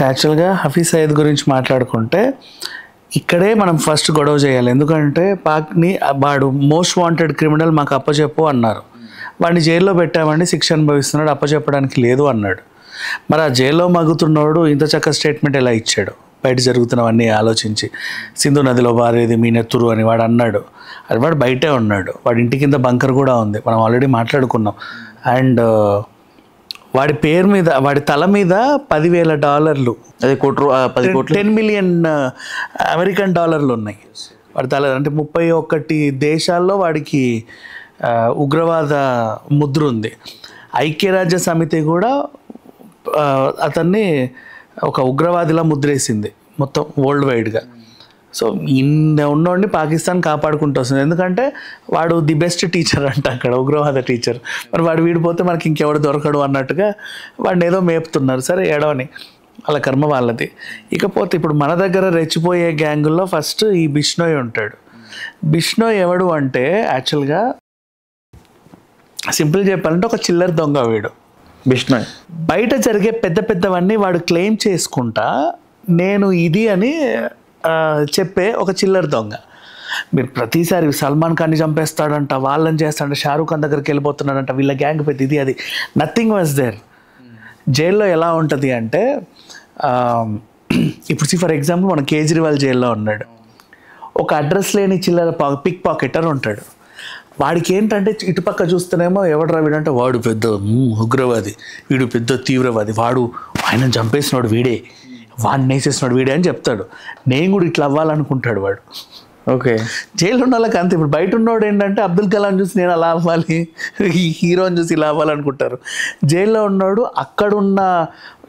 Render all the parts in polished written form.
యాక్చువల్‌గా హఫీజ్ సయీద్ గురించి మాట్లాడుకుంటే, ఇక్కడే మనం ఫస్ట్ గొడవ చేయాలి. ఎందుకంటే పాక్‌ని వాడు మోస్ట్ వాంటెడ్ క్రిమినల్ మాకు అప్పచెప్పు అన్నారు. వాడిని జైల్లో పెట్టామండి, శిక్ష అనుభవిస్తున్నాడు, అప్పచెప్పడానికి లేదు అన్నాడు. మరి ఆ జైల్లో మగ్గుతున్నోడు ఇంత చక్కగా స్టేట్మెంట్ ఎలా ఇచ్చాడు? బయట జరుగుతున్నవన్నీ ఆలోచించి, సింధు నదిలో పారేది మీ నెత్తురు అని వాడు అన్నాడు. అది వాడు బయటే ఉన్నాడు. వాడి ఇంటి కింద బంకర్ కూడా ఉంది. మనం ఆల్రెడీ మాట్లాడుకున్నాం. అండ్ వాడి పేరు మీద, వాడి తల మీద $10,000 అదే $10 మిలియన్ అమెరికన్ డాలర్లు ఉన్నాయి వాడి తల. అంటే 31 దేశాల్లో వాడికి ఉగ్రవాద ముద్ర ఉంది. ఐక్యరాజ్య సమితి కూడా అతన్ని ఒక ఉగ్రవాదిలా ముద్రేసింది మొత్తం వరల్డ్ వైడ్గా. సో ఇన్ని ఉన్నోడిని పాకిస్తాన్ కాపాడుకుంటూ వస్తుంది. ఎందుకంటే వాడు ది బెస్ట్ టీచర్ అంట అక్కడ, ఉగ్రవాద టీచర్. మరి వాడు వీడిపోతే మనకి ఇంకెవడు దొరకడు అన్నట్టుగా వాడిని ఏదో మేపుతున్నారు. సరే ఏడవని, వాళ్ళ కర్మ వాళ్ళది. ఇకపోతే ఇప్పుడు మన దగ్గర రెచ్చిపోయే గ్యాంగుల్లో ఫస్ట్ ఈ బిష్నోయ్ ఉంటాడు. బిష్నోయ్ ఎవడు అంటే యాక్చువల్గా సింపుల్ చెప్పాలంటే ఒక చిల్లర దొంగ వీడు. బిష్నోయ్ బయట జరిగే పెద్ద పెద్దవన్నీ వాడు క్లెయిమ్ చేసుకుంటా నేను ఇది అని చెప్పే ఒక చిల్లర దొంగ. మీరు ప్రతిసారి సల్మాన్ ఖాన్ని చంపేస్తాడంట, వాళ్ళని చేస్తాడంట, షారూఖ్ ఖాన్ దగ్గరికి వెళ్ళిపోతున్నాడంట, వీళ్ళ గ్యాంగ్ పెద్ద ఇది అది. Nothing was there. జైల్లో ఎలా ఉంటుంది అంటే, ఇప్పుడు ఫర్ ఎగ్జాంపుల్ మన కేజ్రీవాల్ జైల్లో ఉన్నాడు. ఒక అడ్రస్ లేని చిల్లర పిక్ పాకెటర్ ఉంటాడు. వాడికి ఏంటంటే ఇటుపక్క చూస్తేనేమో ఎవడరా వీడంటే వాడు పెద్ద ఉగ్రవాది, వీడు పెద్ద తీవ్రవాది, వాడు ఆయన చంపేసినాడు వీడే, వాడిని వేసేసినాడు వీడే అని చెప్తాడు. నేను కూడా ఇట్లా అవ్వాలనుకుంటాడు వాడు. ఓకే, జైల్లో ఉన్న వాళ్ళకి అంతే. ఇప్పుడు బయట ఉన్నవాడు ఏంటంటే అబ్దుల్ కలాం చూసి నేను అలా అవ్వాలి, ఈ హీరోని చూసి ఇలా అవ్వాలనుకుంటారు. జైల్లో ఉన్నాడు అక్కడున్న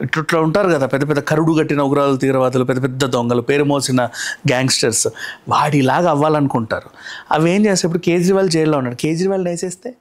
ఇట్లా ఉంటారు కదా పెద్ద పెద్ద కరుడు కట్టిన ఉగ్రవాదులు, తీవ్రవాదులు, పెద్ద పెద్ద దొంగలు, పేరు మోసిన గ్యాంగ్స్టర్స్, వాడిలాగా అవ్వాలనుకుంటారు. అవి ఏం చేస్తే ఇప్పుడు కేజ్రీవాల్ జైల్లో ఉన్నాడు, కేజ్రీవాల్ని వేసేస్తే